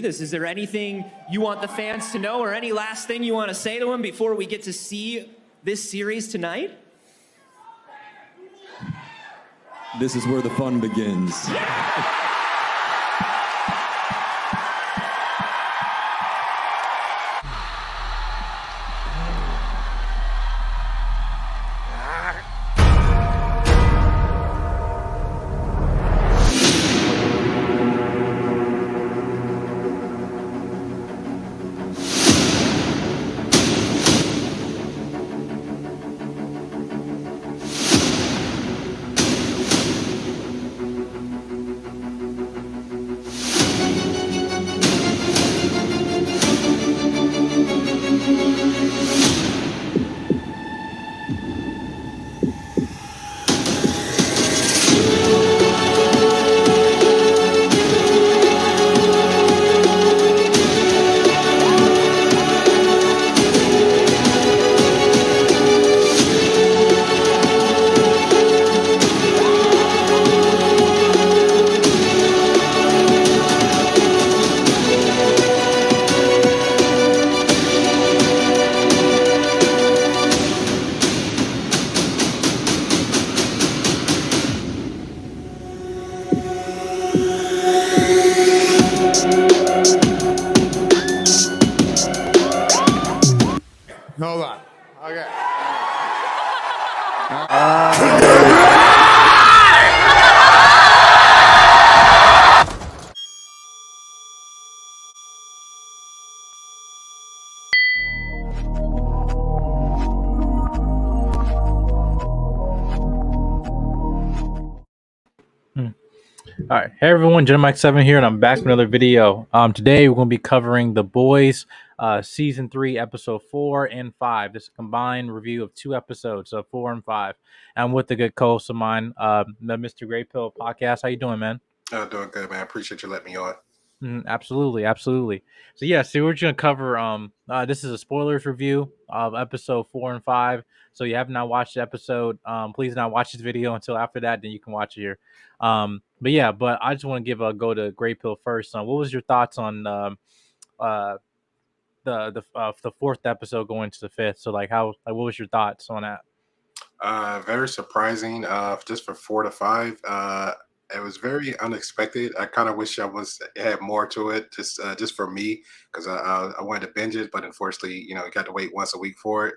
this. Is there anything you want the fans to know or any last thing you want to say to them before we get to see this series tonight? This is where the fun begins. Hold on. Okay. All right, hey everyone, Mike7 here, and I'm back with another video. Today we're going to be covering The Boys, season 3, episode 4 and 5. This is a combined review of 2 episodes, so 4 and 5. I'm with the good co-host of mine, the Mr. Grey Pill podcast. How you doing, man? Doing good, man. I appreciate you letting me on. Absolutely. So yeah, so we're going to cover. This is a spoilers review of episode 4 and 5. So you have not watched the episode, please not watch this video until after that. Then you can watch it here. But I just want to give a go to Grey Pill first. What was your thoughts on the 4th episode going to the 5th? So what was your thoughts on that? Very surprising. Just for 4 to 5. It was very unexpected. I kind of wish it had more to it, just for me, because I wanted to binge it, but unfortunately, you got to wait once a week for it.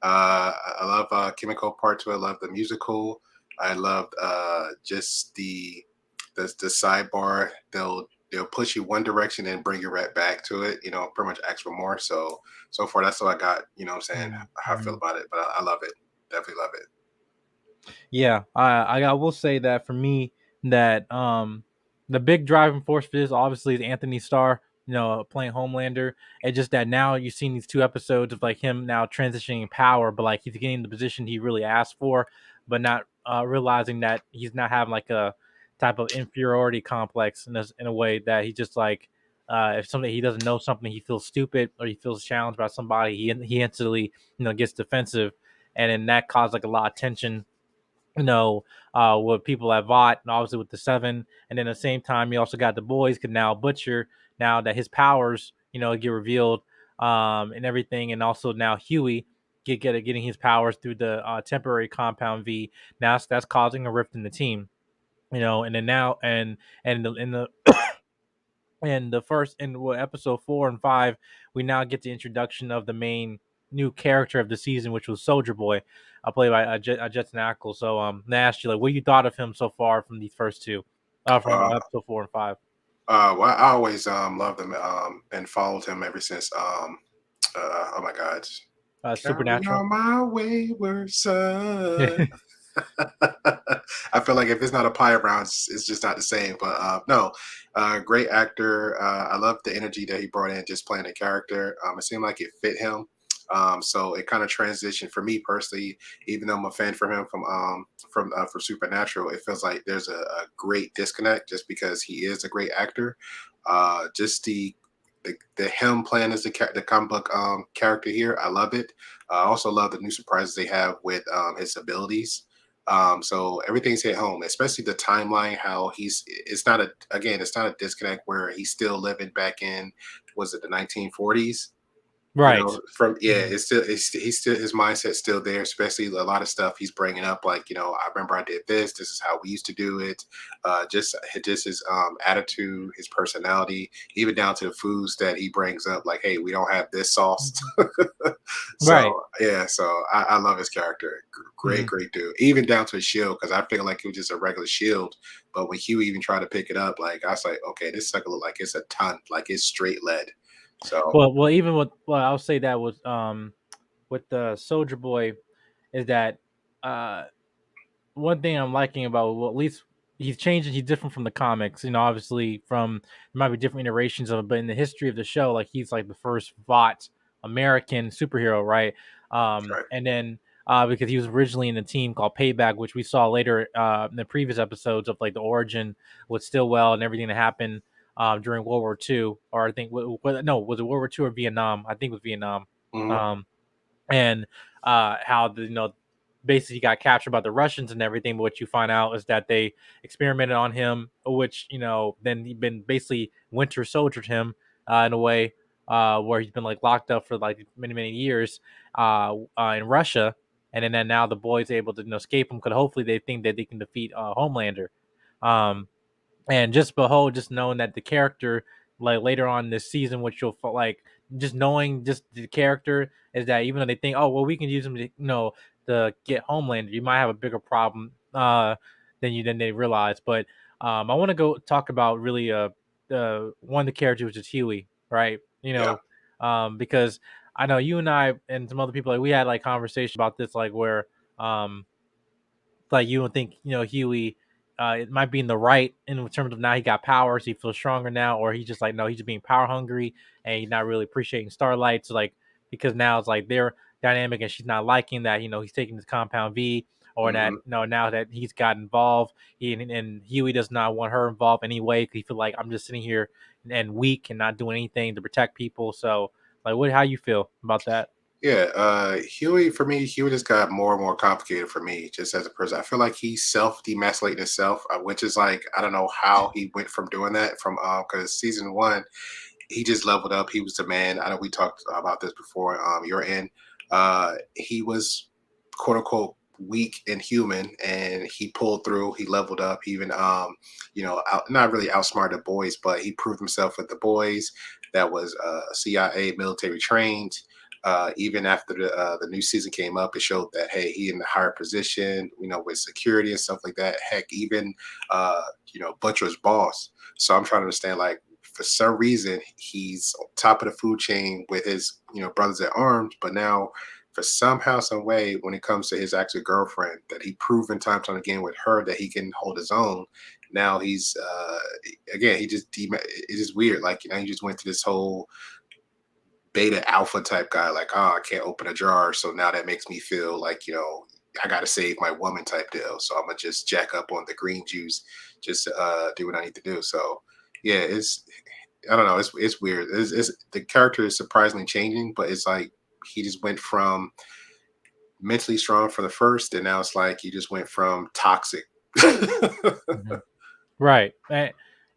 I love Chemical part to it. I love the musical. I loved just the sidebar. They'll push you one direction and bring you right back to it. Pretty much ask for more. So far, that's all I got. What I'm saying, how I feel about it, but I love it. Definitely love it. Yeah, I will say that for me, that the big driving force for this obviously is Anthony Starr, playing Homelander. And just that now you've seen these 2 episodes of him now transitioning power, but he's getting the position he really asked for, but not realizing that he's not having a type of inferiority complex in a way that he just if something he doesn't know something, he feels stupid or he feels challenged by somebody, he instantly gets defensive, and then that caused a lot of tension with people at Vought and obviously with the 7. And then at the same time, you also got the boys could now Butcher, now that his powers, get revealed and everything. And also now Huey getting his powers through the temporary compound V. Now that's causing a rift in the team, and then now and in the and the first in episode 4 and 5, we now get the introduction of the main new character of the season, which was Soldier Boy, played by Jetson Ackles. So, I asked you, what you thought of him so far from these first 2, from episode 4 and 5. Well, I always loved him and followed him ever since. Oh my God, Supernatural. on my wayward son. I feel like if it's not a Pie Brown, it's just not the same. But no, great actor. I love the energy that he brought in just playing the character. It seemed like it fit him. So it kind of transitioned for me personally. Even though I'm a fan from him from Supernatural, it feels like there's a great disconnect just because he is a great actor. Just the him playing as the comic book character here, I love it. I also love the new surprises they have with his abilities. So everything's hit home, especially the timeline. How it's not it's not a disconnect where he's still living back in, was it the 1940s? You Right. know, from yeah, Mhm. he's still his mindset's still there, especially a lot of stuff he's bringing up. Like, I remember I did this. This is how we used to do it. Just his attitude, his personality, even down to the foods that he brings up. Like, hey, we don't have this sauce. Mhm. So Right. yeah, so I love his character. Great, Mhm. great dude. Even down to his shield, because I feel like it was just a regular shield. But when Huey even tried to pick it up, like I was like, okay, this sucker look like it's a ton, like it's straight lead. So Well, even with I'll say that with the Soldier Boy is that uh one thing I'm liking about, well, at least he's changing. He's different from the comics. Obviously from there might be different iterations of it, but in the history of the show, like he's like the first fought American superhero, right? right. And then because he was originally in a team called Payback, which we saw later in the previous episodes of like the origin with Stillwell and everything that happened during World War II, or I think no, was it World War II or Vietnam? I think it was Vietnam. Mhm. Um, and how basically he got captured by the Russians and everything. But what you find out is that they experimented on him, which then he been basically winter soldiered him in a way where he's been like locked up for like many years in Russia, and then now the boys able to escape him because hopefully they think that they can defeat Homelander. Um, and just behold, just knowing that the character, like later on this season, which you'll like, just knowing just the character is that even though they think, oh well, we can use him to to get Homelander, you might have a bigger problem than they realize. But I want to go talk about really one of the characters, which is Huey, right? Yeah. Because I know you and I and some other people, like we had like conversation about this, like where um like you don't think Huey it might be in the right in terms of now he got powers, he feels stronger now, or he's just like no, he's just being power hungry and he's not really appreciating Starlight. So like because now it's like their dynamic and she's not liking that he's taking this compound V, or that Mhm. no, now that he's got involved, and Huey does not want her involved anyway because he feel like I'm just sitting here and weak and not doing anything to protect people. So like how you feel about that? Yeah, Huey for me, Huey just got more and more complicated for me, just as a person. I feel like he's self-demasculating himself, which is like I don't know how he went from doing that from because season one he just leveled up. He was the man. I know we talked about this before. You're in. He was quote unquote weak and human, and he pulled through. He leveled up. He even not really outsmarted the boys, but he proved himself with the boys. That was CIA military trained. Even after the new season came up, it showed that hey, he in the higher position, with security and stuff like that. Heck, even Butcher's boss. So I'm trying to understand, like, for some reason he's on top of the food chain with his brothers at arms, but now for somehow some way when it comes to his actual girlfriend that he proven time and time again with her that he can hold his own. Now he's again it's just weird, like he just went to this whole beta alpha type guy, like, oh, I can't open a jar, so now that makes me feel like I gotta save my woman type deal, so I'm gonna just jack up on the green juice just to do what I need to do. So yeah, it's I don't know. It's weird. It's the character is surprisingly changing, but it's like he just went from mentally strong for the first, and now it's like he just went from toxic. Mhm. Right.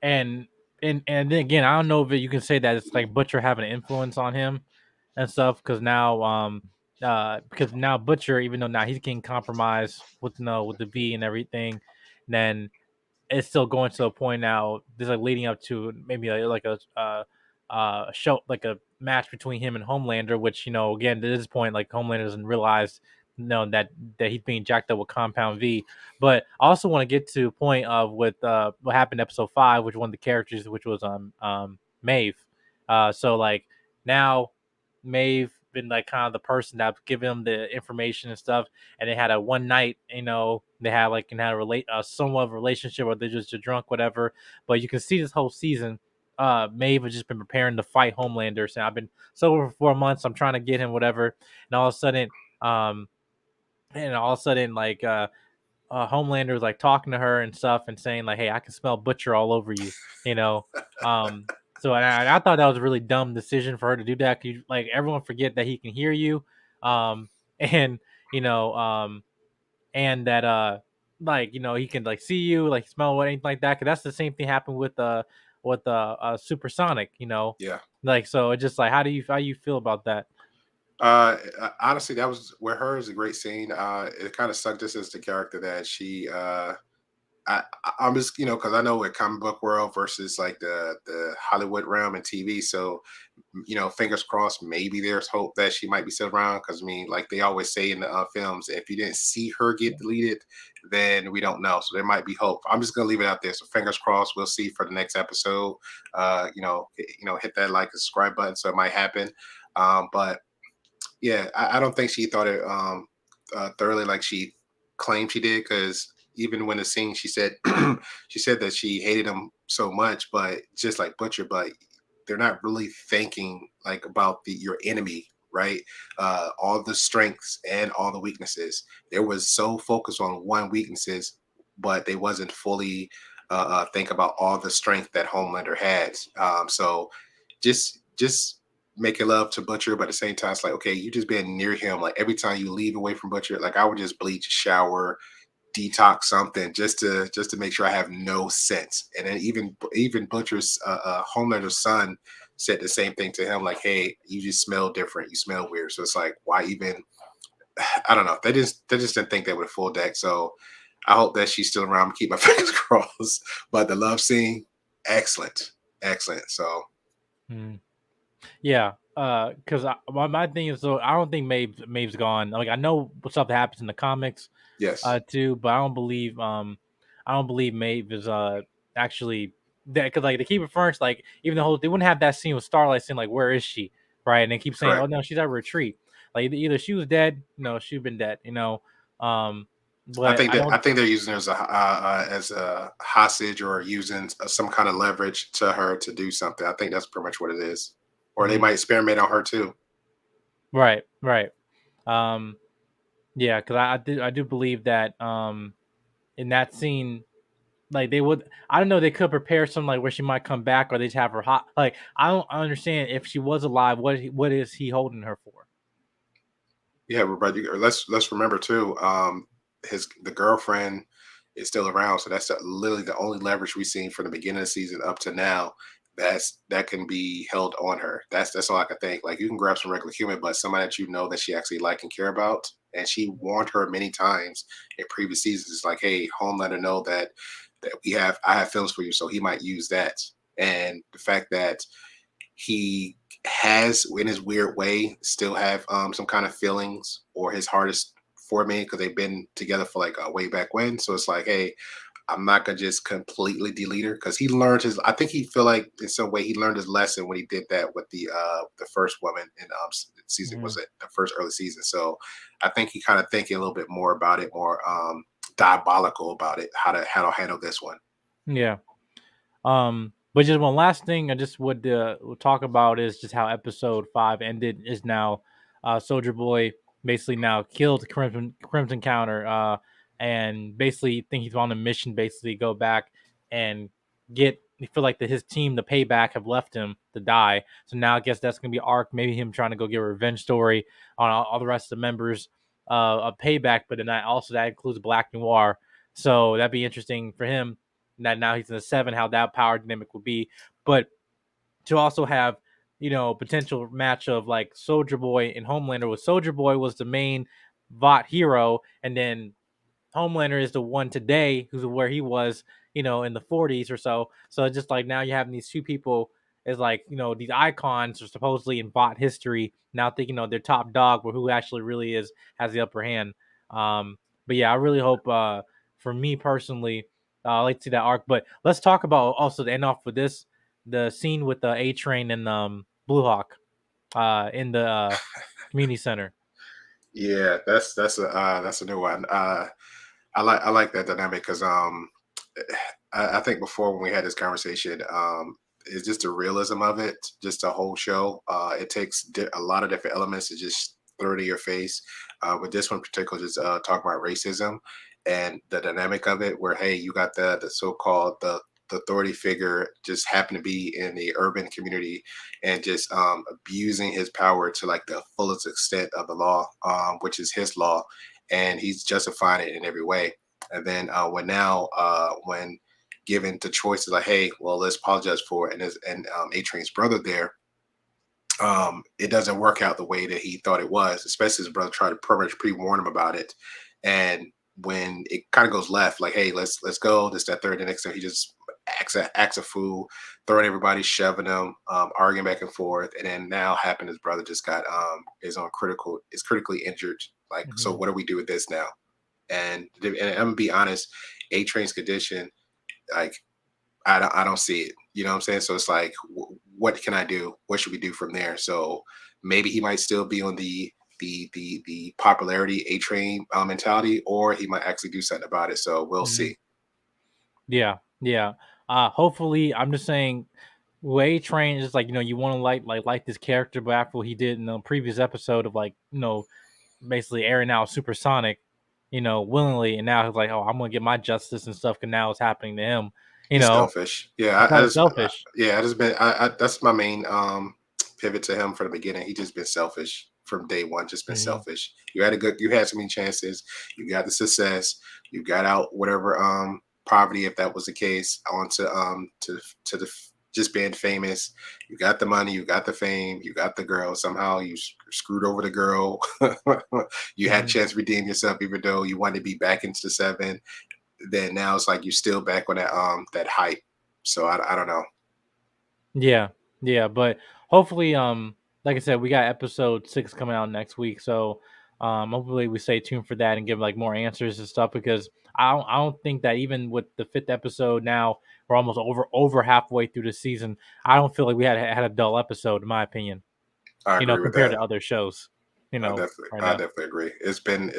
And and then again, I don't know if you can say that it's like Butcher having an influence on him and stuff because now Butcher, even though now he's getting compromised with with the V and everything, then it's still going to a point now. There's like leading up to maybe like a show like a match between him and Homelander, which again to this point like Homelander doesn't realize that he's being jacked up with Compound V. But I also want to get to a point of with what happened in episode 5, which one of the characters, which was Maeve. So like now Maeve been like kind of the person that giving him the information and stuff, and they had a one night, they had like can have a somewhat of a relationship, or they're just a drunk, whatever. But you can see this whole season, Maeve has just been preparing to fight Homelander. So I've been sober for 4 months. I'm trying to get him, whatever, and all of a sudden, um, like Homelander was like talking to her and stuff and saying like, "Hey, I can smell Butcher all over you," you know. Um, so I thought that was a really dumb decision for her to do that. 'Cause like everyone forget that he can hear you, and you know, um, and that like he can like see you, like smell what anything like that. Cause that's the same thing happened with Supersonic. Yeah. Like so it's just like how do you feel about that? Honestly, that was where her is a great scene. It kind of sucked us as the character that she I'm just because I know a comic book world versus like the Hollywood realm and TV. So fingers crossed. Maybe there's hope that she might be still around. Because I mean, like they always say in the films, if you didn't see her get deleted, then we don't know. So there might be hope. I'm just gonna leave it out there. So fingers crossed. We'll see for the next episode. Hit that like and subscribe button so it might happen. But yeah, I don't think she thought it thoroughly like she claimed she did because even when the scene she said she said that she hated him so much, but just like Butcher, but they're not really thinking like about your enemy, right? All the strengths and all the weaknesses. They was so focused on one weaknesses, but they wasn't fully think about all the strength that Homelander had. So just making love to Butcher, but at the same time, it's like, okay, you just being near him. Like every time you leave away from Butcher, like I would just bleach, shower, detox something just to make sure I have no sense. And then even Butcher's Homelander's son said the same thing to him, like, hey, you just smell different, you smell weird. So it's like, why even? I don't know. They just didn't think they would have full deck. So I hope that she's still around. Keep my fingers crossed. But the love scene, excellent, excellent. So Hmm. Yeah, because my thing is, so I don't think Maeve's gone. Like I know what stuff that happens in the comics, yes, too, but I don't believe Maeve is actually that because like they keep referring to like even the whole they wouldn't have that scene with Starlight saying like where is she, right? And they keep saying oh correct. no she's at retreat. Like either she was dead, no she'd been dead, um, I but think I that I don't. think they're using her as a hostage or using some kind of leverage to her to do something. I think that's pretty much what it is. Or they Mhm. might experiment on her too. Right, right. Um, yeah, because I do believe that in that scene like they would I don't know they could prepare some like where she might come back or they just have her hot like I don't understand if she was alive what is he holding her for. Yeah, but let's remember too. The girlfriend is still around, so that's literally the only leverage we've seen from the beginning of the season up to now. That can be held on her. That's all I can think. Like you can grab some regular human, but somebody that you know that she actually like and care about, and she warned her many times in previous seasons. It's like, hey, Homelander, know that I have feelings for you, so he might use that. And the fact that he has in his weird way still have some kind of feelings or his heart is for me because they've been together for like way back when. So it's like, hey, I'm not gonna just completely delete her because he learned his. I think he feel like in some way he learned his lesson when he did that with the first woman in season Mhm. was it the first early season. So I think he kind of thinking a little bit more about it, more diabolical about it, how to handle this one. Yeah. But just one last thing I just would talk about is just how episode 5 ended is now Soldier Boy basically now killed Crimson Counter and basically think he's on a mission basically go back and get he feel like his team the payback have left him to die. So now I guess that's gonna be arc, maybe him trying to go get a revenge story on all the rest of the members of payback, but then that includes Black Noir. So that'd be interesting for him that now he's in the 7, how that power dynamic would be. But to also have, potential match of like Soldier Boy and Homelander, with Soldier Boy was the main Vought hero, and then Homelander is the one today who's where he was, in the 40s or so. So it's just like now you having these two people as like, these icons are supposedly in bot history. Now thinking, they're top dog, but who actually really has the upper hand. But yeah, I really hope for me personally, I like to see that arc. But let's talk about also to end off with this the scene with the A Train and Blue Hawk in the community center. Yeah, that's a new one. I like that dynamic because I think before when we had this conversation, it's just the realism of it, just the whole show. It takes a lot of different elements to just throw it in your face. With this one in particular, just talking about racism and the dynamic of it, where hey, you got the so-called the authority figure just happen to be in the urban community and just abusing his power to like the fullest extent of the law, which is his law, and he's justifying it in every way. And then when given the choice, like, hey, well, let's apologize for it, and A Train's brother there, it doesn't work out the way that he thought it was, especially his brother tried to pretty much pre-warn him about it. And when it kind of goes left, like, hey, let's go, this, that, third, the next time he just acts a fool, throwing everybody, shoving them, arguing back and forth. And then now happened his brother just got is critically injured. Like, so Mhm. what do we do with this now? And I'm gonna be honest, A Train's condition, like, I don't see it. You know what I'm saying? So it's like, what can I do? What should we do from there? So maybe he might still be on the popularity A Train mentality, or he might actually do something about it. So we'll Mhm. see. Yeah, yeah. Hopefully, I'm just saying, way Train is like, you want to like this character, but after what he did in the previous episode of, like, basically airing out Supersonic, willingly, and now he's like, oh, I'm gonna get my justice and stuff, and now it's happening to him. You He's know, selfish. Yeah, it's kind of selfish. yeah, I just been that's my main pivot to him from the beginning. He just been selfish from day one. Just been Hmm. selfish. You had so many chances. You got the success. You got out whatever poverty, if that was the case, onto to the just being famous. You got the money. You got the fame. You got the girl. Somehow you screwed over the girl. You had a Hmm. chance to redeem yourself, even though you wanted to be back into the seven. Then now it's like you're still back on that hype. So I don't know. Yeah, yeah, but hopefully, like I said, we got episode 6 coming out next week, so hopefully we stay tuned for that and give like more answers and stuff, because I don't think that even with the 5th episode now, we're almost over halfway through the season. I don't feel like we had a dull episode, in my opinion. I agree with Compared that. to other shows, right I now. definitely agree. It's been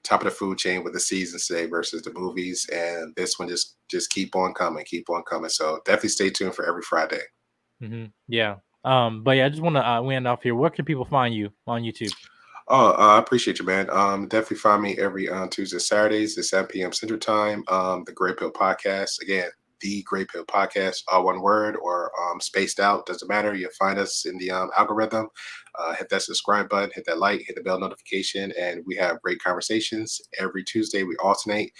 top of the food chain with the seasons today versus the movies, and this one just keep on coming. So definitely stay tuned for every Friday. Yeah. But yeah, I just want to we end off here. Where can people find you on YouTube? Oh, I appreciate you, man. Definitely find me every Tuesday, Saturdays at 7 p.m. Central Time. The Great Pill Podcast. Again, the Great Pill Podcast, all one word or spaced out. Doesn't matter. You'll find us in the algorithm. Hit that subscribe button, hit that like, hit the bell notification, and we have great conversations every Tuesday. We alternate.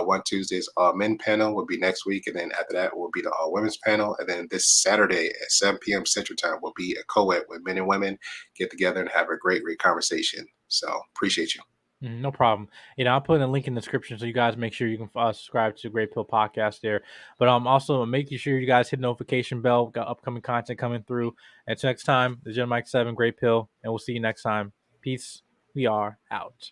One Tuesday is all men panel will be next week, and then after that will be the all women's panel, and then this Saturday at 7 p.m. Central Time will be a co-ed with men and women get together and have a great conversation. So appreciate you. No problem. I'll put a link in the description so you guys make sure you can subscribe to Great Pill Podcast there. But also making sure you guys hit notification bell. Got upcoming content coming through. Until next time, the Gen Mike 7 Great Pill, and we'll see you next time. Peace. We are out.